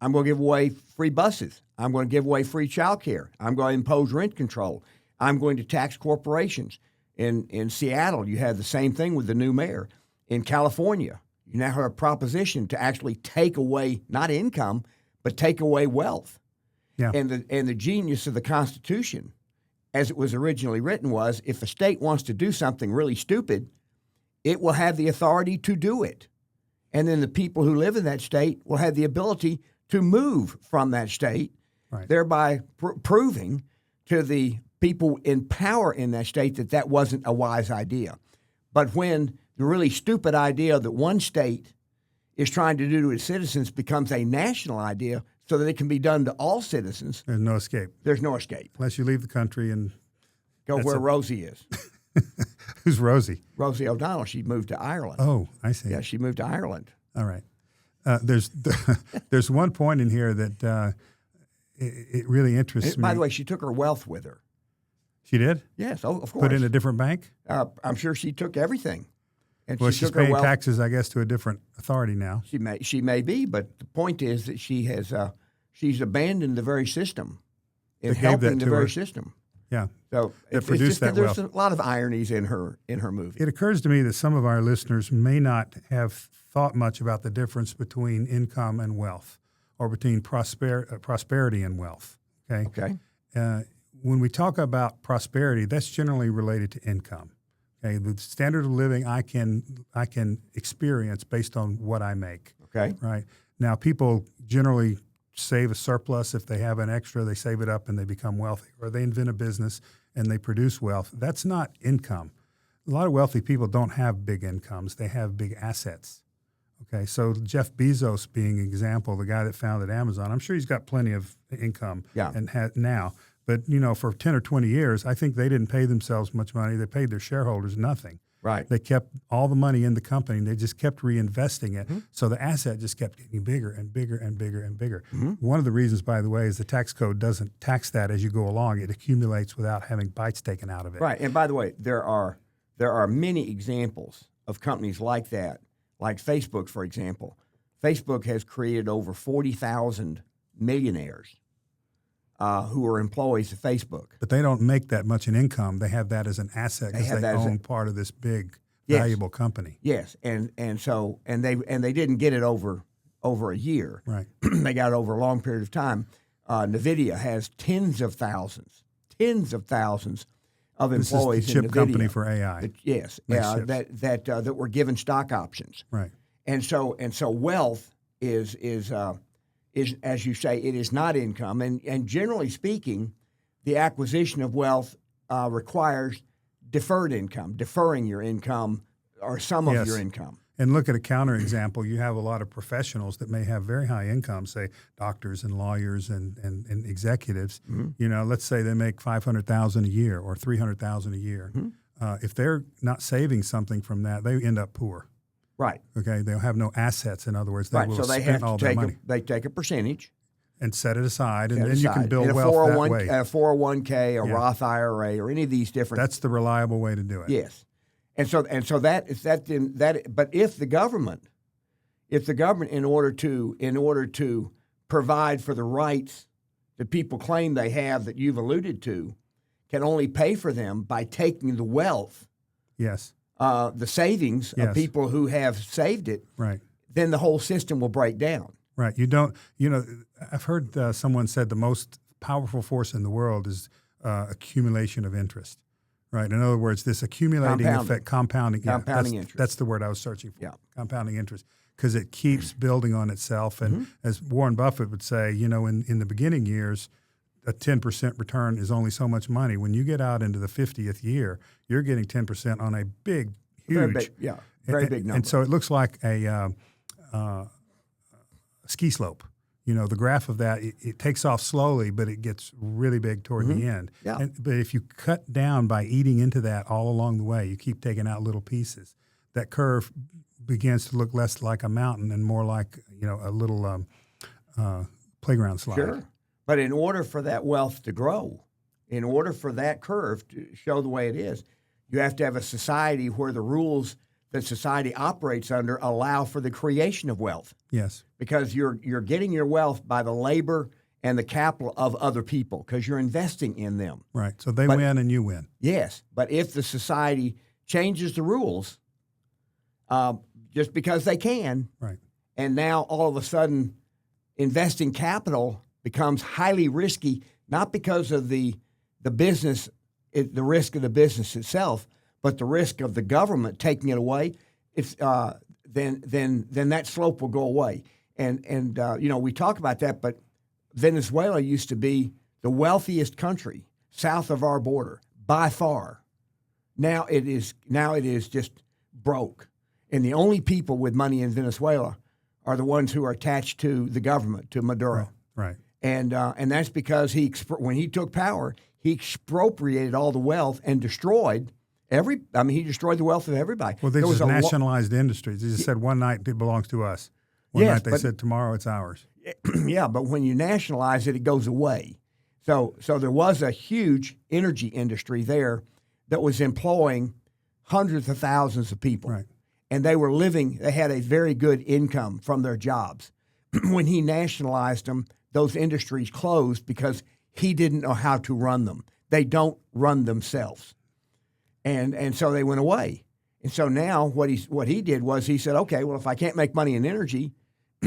Speaker 1: I'm going to give away free buses. I'm going to give away free child care. I'm going to impose rent control. I'm going to tax corporations. In Seattle, you have the same thing with the new mayor. In California, you now have a proposition to actually take away, not income, but take away wealth.
Speaker 2: Yeah.
Speaker 1: And the genius of the Constitution, as it was originally written, was if a state wants to do something really stupid, it will have the authority to do it. And then the people who live in that state will have the ability to move from that state,
Speaker 2: right,
Speaker 1: thereby proving to the people in power in that state that that wasn't a wise idea. But when the really stupid idea that one state is trying to do to its citizens becomes a national idea so that it can be done to all citizens,
Speaker 2: there's no escape.
Speaker 1: There's no escape.
Speaker 2: Unless you leave the country and
Speaker 1: go where Rosie is.
Speaker 2: Who's Rosie?
Speaker 1: Rosie O'Donnell. She moved to Ireland.
Speaker 2: Oh, I see.
Speaker 1: Yeah, she moved to Ireland.
Speaker 2: All right. There's one point in here that it really interests me.
Speaker 1: By the way, she took her wealth with her.
Speaker 2: She did?
Speaker 1: Yes, of course.
Speaker 2: Put in a different bank?
Speaker 1: I'm sure she took everything. And
Speaker 2: well, she's paying taxes, I guess, to a different authority now.
Speaker 1: She may be, but the point is that she's abandoned the very system in helping the very system.
Speaker 2: Yeah.
Speaker 1: So
Speaker 2: there's
Speaker 1: a lot of ironies in her movie.
Speaker 2: It occurs to me that some of our listeners may not have thought much about the difference between income and wealth, or between prosperity and wealth. Okay. When we talk about prosperity, that's generally related to income. Okay, the standard of living I can experience based on what I make.
Speaker 1: Okay.
Speaker 2: Right. Now, people generally save a surplus. If they have an extra, they save it up and they become wealthy, or they invent a business and they produce wealth. That's not income. A lot of wealthy people don't have big incomes. They have big assets. Okay, so Jeff Bezos being an example, the guy that founded Amazon, I'm sure he's got plenty of income and now. But, for 10 or 20 years, I think they didn't pay themselves much money. They paid their shareholders nothing.
Speaker 1: Right.
Speaker 2: They kept all the money in the company, and they just kept reinvesting it. Mm-hmm. So the asset just kept getting bigger and bigger and bigger and bigger. Mm-hmm. One of the reasons, by the way, is the tax code doesn't tax that as you go along. It accumulates without having bites taken out of it.
Speaker 1: Right. And by the way, there are many examples of companies like that, like Facebook, for example. Facebook has created over 40,000 millionaires who are employees of Facebook.
Speaker 2: But they don't make that much in income. They have that as an asset because they own part of this big, valuable company.
Speaker 1: Yes, and they didn't get it over a year.
Speaker 2: Right.
Speaker 1: They got it over a long period of time. NVIDIA has tens of thousands of employees
Speaker 2: this is the
Speaker 1: in
Speaker 2: chip
Speaker 1: NVIDIA.
Speaker 2: Company for AI.
Speaker 1: That were given stock options.
Speaker 2: Right.
Speaker 1: And so wealth is as you say, it is not income. And generally speaking, the acquisition of wealth requires deferred income, deferring your income or some of your income.
Speaker 2: And look at a counterexample. You have a lot of professionals that may have very high income, say doctors and lawyers and executives. Mm-hmm. Let's say they make $500,000 a year or $300,000 a year. Mm-hmm. If they're not saving something from that, they end up poor.
Speaker 1: Right.
Speaker 2: Okay. They'll have no assets. In other words, they will spend all their money.
Speaker 1: They take a percentage
Speaker 2: and set it aside, and then you can build wealth that way.
Speaker 1: A 401k, a Roth IRA, or any of these different.
Speaker 2: That's the reliable way to do it.
Speaker 1: Yes, and so that. But if the government, in order to provide for the rights that people claim they have that you've alluded to, can only pay for them by taking the wealth.
Speaker 2: Yes.
Speaker 1: The savings of people who have saved it,
Speaker 2: right?
Speaker 1: Then the whole system will break down.
Speaker 2: Right. I've heard someone said the most powerful force in the world is accumulation of interest. Right. In other words, this accumulating effect, compounding interest. That's the word I was searching for.
Speaker 1: Yeah.
Speaker 2: Compounding interest, because it keeps building on itself. And as Warren Buffett would say, in the beginning years, a 10% return is only so much money. When you get out into the 50th year, you're getting 10% on a big, huge,
Speaker 1: very big number.
Speaker 2: And so it looks like a ski slope. The graph of that, it takes off slowly, but it gets really big toward the end.
Speaker 1: Yeah.
Speaker 2: But if you cut down by eating into that all along the way, you keep taking out little pieces, that curve begins to look less like a mountain and more like, a little playground slide.
Speaker 1: Sure. But in order for that wealth to grow, in order for that curve to show the way it is, you have to have a society where the rules that society operates under allow for the creation of wealth.
Speaker 2: Yes.
Speaker 1: Because you're getting your wealth by the labor and the capital of other people because you're investing in them.
Speaker 2: Right. So they win and you win.
Speaker 1: Yes. But if the society changes the rules just because they can,
Speaker 2: right,
Speaker 1: and now all of a sudden investing capital becomes highly risky, not because of the business, the risk of the business itself, but the risk of the government taking it away, it's then that slope will go away. And we talk about that, but Venezuela used to be the wealthiest country south of our border by far. Now it is just broke, and the only people with money in Venezuela are the ones who are attached to the government, to Maduro.
Speaker 2: Right.
Speaker 1: And that's because when he took power, he expropriated all the wealth and destroyed he destroyed the wealth of everybody.
Speaker 2: Well, they just nationalized industries. They just said one night it belongs to us. One night they said tomorrow it's ours.
Speaker 1: Yeah, but when you nationalize it, it goes away. So there was a huge energy industry there that was employing hundreds of thousands of people.
Speaker 2: Right.
Speaker 1: And they had a very good income from their jobs. When he nationalized them, those industries closed because he didn't know how to run them. They don't run themselves. And so they went away. And so now what he did was he said, okay, well, if I can't make money in energy,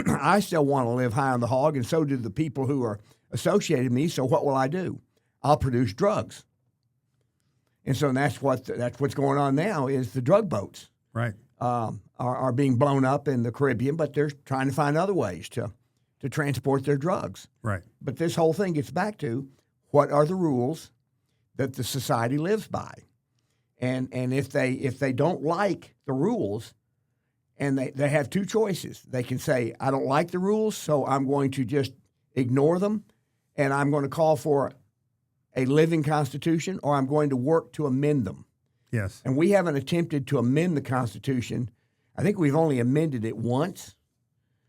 Speaker 1: I still want to live high on the hog, and so do the people who are associated with me. So what will I do? I'll produce drugs. And so that's what's going on now is the drug boats
Speaker 2: right
Speaker 1: are being blown up in the Caribbean, but they're trying to find other ways to transport their drugs.
Speaker 2: Right.
Speaker 1: But this whole thing gets back to what are the rules that the society lives by. And if they don't like the rules, and they have two choices. They can say, I don't like the rules, so I'm going to just ignore them, and I'm going to call for a living constitution, or I'm going to work to amend them.
Speaker 2: Yes.
Speaker 1: And we haven't attempted to amend the Constitution. I think we've only amended it once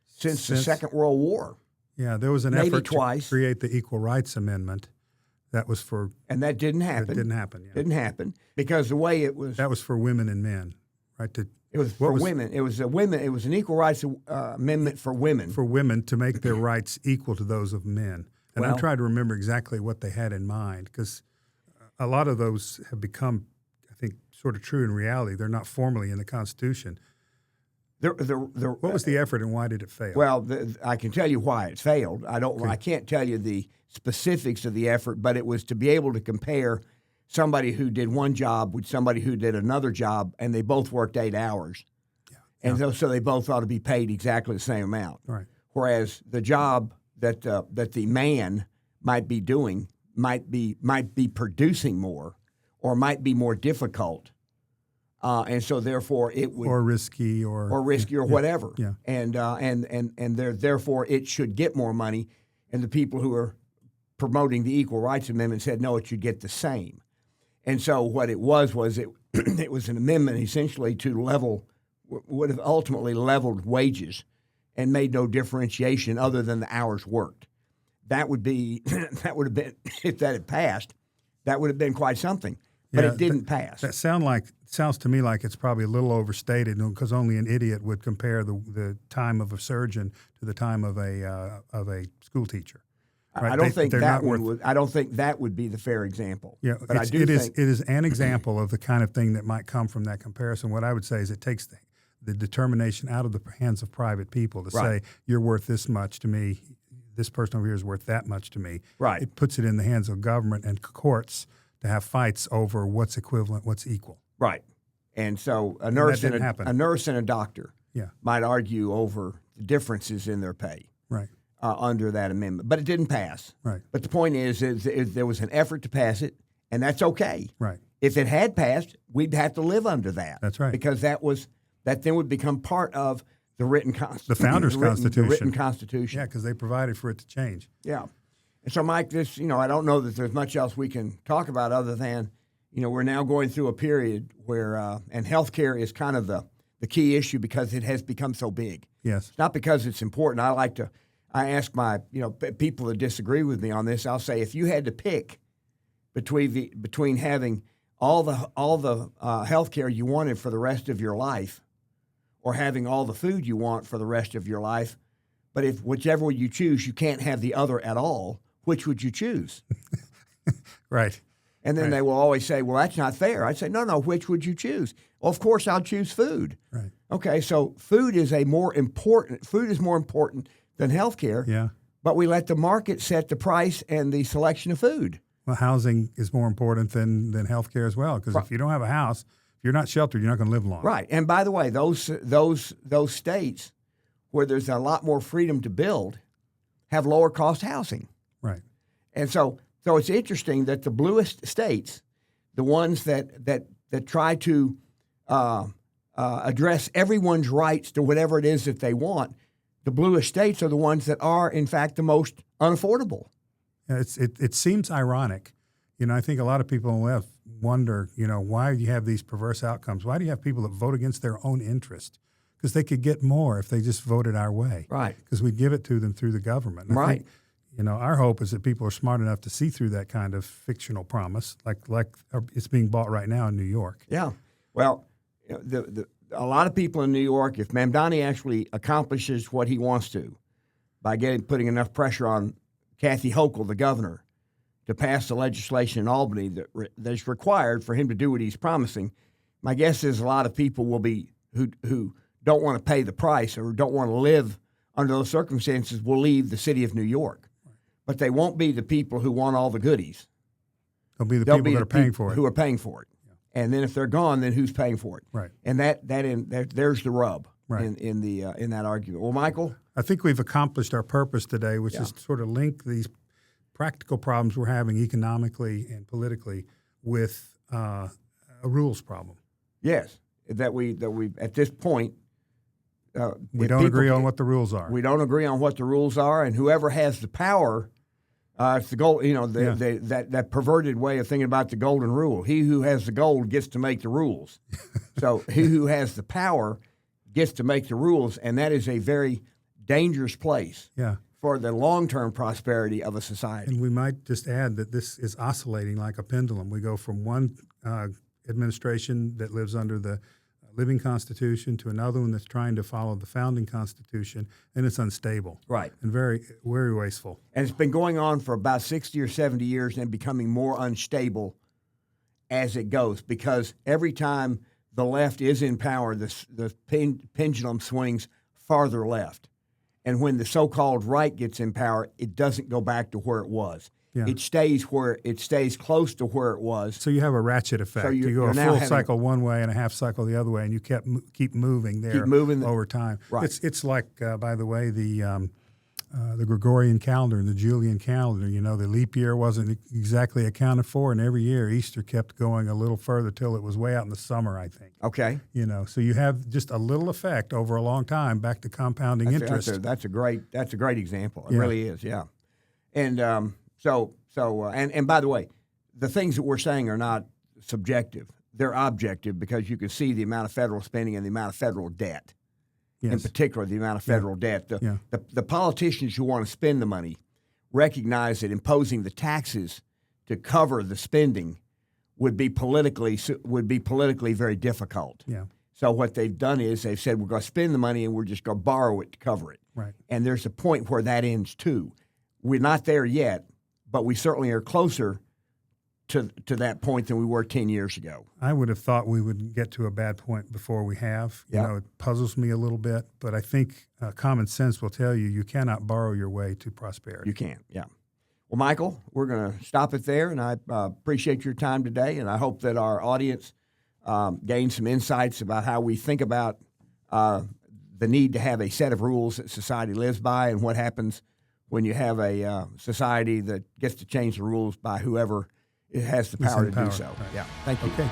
Speaker 1: since the Second World War.
Speaker 2: Yeah, there was an
Speaker 1: maybe
Speaker 2: effort
Speaker 1: twice.
Speaker 2: To create the Equal Rights Amendment. That was for...
Speaker 1: And that didn't happen.
Speaker 2: That didn't happen, yeah.
Speaker 1: Didn't happen because the way it was...
Speaker 2: That was for women and men, right?
Speaker 1: It was for women. It was an equal rights amendment for women.
Speaker 2: For women to make their rights equal to those of men. And I'm trying to remember exactly what they had in mind because a lot of those have become, I think, sort of true in reality. They're not formally in the Constitution. What was the effort and why did it fail?
Speaker 1: Well, I can tell you why it's failed. I can't tell you the specifics of the effort, but it was to be able to compare somebody who did one job with somebody who did another job, and they both worked 8 hours. Yeah. And so they both ought to be paid exactly the same amount.
Speaker 2: Right.
Speaker 1: Whereas the job that the man might be doing might be producing more or might be more difficult. And so therefore it would
Speaker 2: or risky or
Speaker 1: whatever.
Speaker 2: Yeah.
Speaker 1: And therefore it should get more money, and the people who are promoting the Equal Rights Amendment said no, it should get the same. And so what it was it was an amendment essentially to would have ultimately leveled wages and made no differentiation other than the hours worked. That would have been if that had passed, that would have been quite something. But it didn't pass.
Speaker 2: That sounds to me like it's probably a little overstated because only an idiot would compare the time of a surgeon to the time of a school teacher. Right?
Speaker 1: I don't think that would be the fair example.
Speaker 2: Yeah,
Speaker 1: but
Speaker 2: it is an example of the kind of thing that might come from that comparison. What I would say is it takes the determination out of the hands of private people to say you're worth this much to me, this person over here is worth that much to me.
Speaker 1: Right.
Speaker 2: It puts it in the hands of government and courts to have fights over what's equivalent, what's equal.
Speaker 1: Right. And so a nurse and a doctor might argue over the differences in their pay.
Speaker 2: Right.
Speaker 1: Under that amendment, but it didn't pass.
Speaker 2: Right.
Speaker 1: But the point is there was an effort to pass it, and that's okay.
Speaker 2: Right.
Speaker 1: If it had passed, we'd have to live under that.
Speaker 2: That's right.
Speaker 1: Because that then would become part of the written constitution.
Speaker 2: The founders' constitution.
Speaker 1: The written constitution.
Speaker 2: Yeah, because they provided for it to change.
Speaker 1: Yeah. And so, Mike, I don't know that there's much else we can talk about other than, we're now going through a period where, and healthcare is kind of the key issue because it has become so big.
Speaker 2: Yes.
Speaker 1: It's not because it's important. I ask my, people that disagree with me on this. I'll say if you had to pick between having all the health care you wanted for the rest of your life, or having all the food you want for the rest of your life. But if whichever you choose, you can't have the other at all, which would you choose?
Speaker 2: Right.
Speaker 1: And then they will always say, well, that's not fair. I'd say, no, which would you choose? Well, of course, I'll choose food.
Speaker 2: Right.
Speaker 1: Okay, so food is more important than health care.
Speaker 2: Yeah.
Speaker 1: But we let the market set the price and the selection of food.
Speaker 2: Well, housing is more important than health care as well, because if you don't have a house, if you're not sheltered, you're not going to live long.
Speaker 1: Right. And by the way, those states where there's a lot more freedom to build have lower cost housing.
Speaker 2: Right.
Speaker 1: And so it's interesting that the bluest states, the ones that try to address everyone's rights to whatever it is that they want, the bluest states are the ones that are, in fact, the most unaffordable.
Speaker 2: Yeah, it seems ironic. I think a lot of people on the left wonder, why do you have these perverse outcomes? Why do you have people that vote against their own interest? Because they could get more if they just voted our way.
Speaker 1: Right.
Speaker 2: Because we give it to them through the government. And I think, our hope is that people are smart enough to see through that kind of fictional promise, like it's being bought right now in New York.
Speaker 1: Yeah. Well, a lot of people in New York, if Mamdani actually accomplishes what he wants to by putting enough pressure on Kathy Hochul, the governor, to pass the legislation in Albany that's required for him to do what he's promising, my guess is a lot of people will be who don't want to pay the price or don't want to live under those circumstances will leave the city of New York. But they won't be the people who want all the goodies.
Speaker 2: They'll be the people that are paying for it.
Speaker 1: Who are paying for it. Yeah. And then if they're gone, then who's paying for it?
Speaker 2: Right.
Speaker 1: And there's the rub in that argument. Well, Michael?
Speaker 2: I think we've accomplished our purpose today, which is to sort of link these practical problems we're having economically and politically with a rules problem.
Speaker 1: Yes. That we at this point
Speaker 2: we don't agree on what the rules are.
Speaker 1: We don't agree on what the rules are, and whoever has the power, it's the gold. That perverted way of thinking about the golden rule. He who has the gold gets to make the rules. So he who has the power gets to make the rules, and that is a very dangerous place.
Speaker 2: Yeah.
Speaker 1: For the long-term prosperity of a society.
Speaker 2: And we might just add that this is oscillating like a pendulum. We go from one administration that lives under the living Constitution to another one that's trying to follow the founding Constitution, and it's unstable.
Speaker 1: Right.
Speaker 2: And very, very wasteful.
Speaker 1: And it's been going on for about 60 or 70 years and becoming more unstable as it goes, because every time the left is in power, the pendulum swings farther left. And when the so-called right gets in power, it doesn't go back to where it was. Yeah. It stays close to where it was.
Speaker 2: So you have a ratchet effect. So you go a full cycle one way and a half cycle the other way, and you keep moving there over time.
Speaker 1: Right.
Speaker 2: It's like, by the way, the Gregorian calendar and the Julian calendar. The leap year wasn't exactly accounted for, and every year Easter kept going a little further till it was way out in the summer, I think.
Speaker 1: Okay.
Speaker 2: So you have just a little effect over a long time back to compounding interest.
Speaker 1: That's a great example. It really is. Yeah. And and by the way, the things that we're saying are not subjective; they're objective, because you can see the amount of federal spending and the amount of federal debt. Yes. In particular, the amount of federal debt. The politicians who want to spend the money recognize that imposing the taxes to cover the spending would be politically very difficult.
Speaker 2: Yeah.
Speaker 1: So what they've done is they've said, we're going to spend the money and we're just going to borrow it to cover it.
Speaker 2: Right.
Speaker 1: And there's a point where that ends too. We're not there yet, but we certainly are closer to that point than we were 10 years ago.
Speaker 2: I would have thought we would get to a bad point before we have. It puzzles me a little bit, but I think common sense will tell you cannot borrow your way to prosperity.
Speaker 1: You can't, yeah. Well, Michael, we're going to stop it there, and I appreciate your time today, and I hope that our audience gained some insights about how we think about the need to have a set of rules that society lives by, and what happens when you have a society that gets to change the rules by whoever it has the power to do so.
Speaker 2: Right.
Speaker 1: Yeah. Thank you.
Speaker 2: Okay.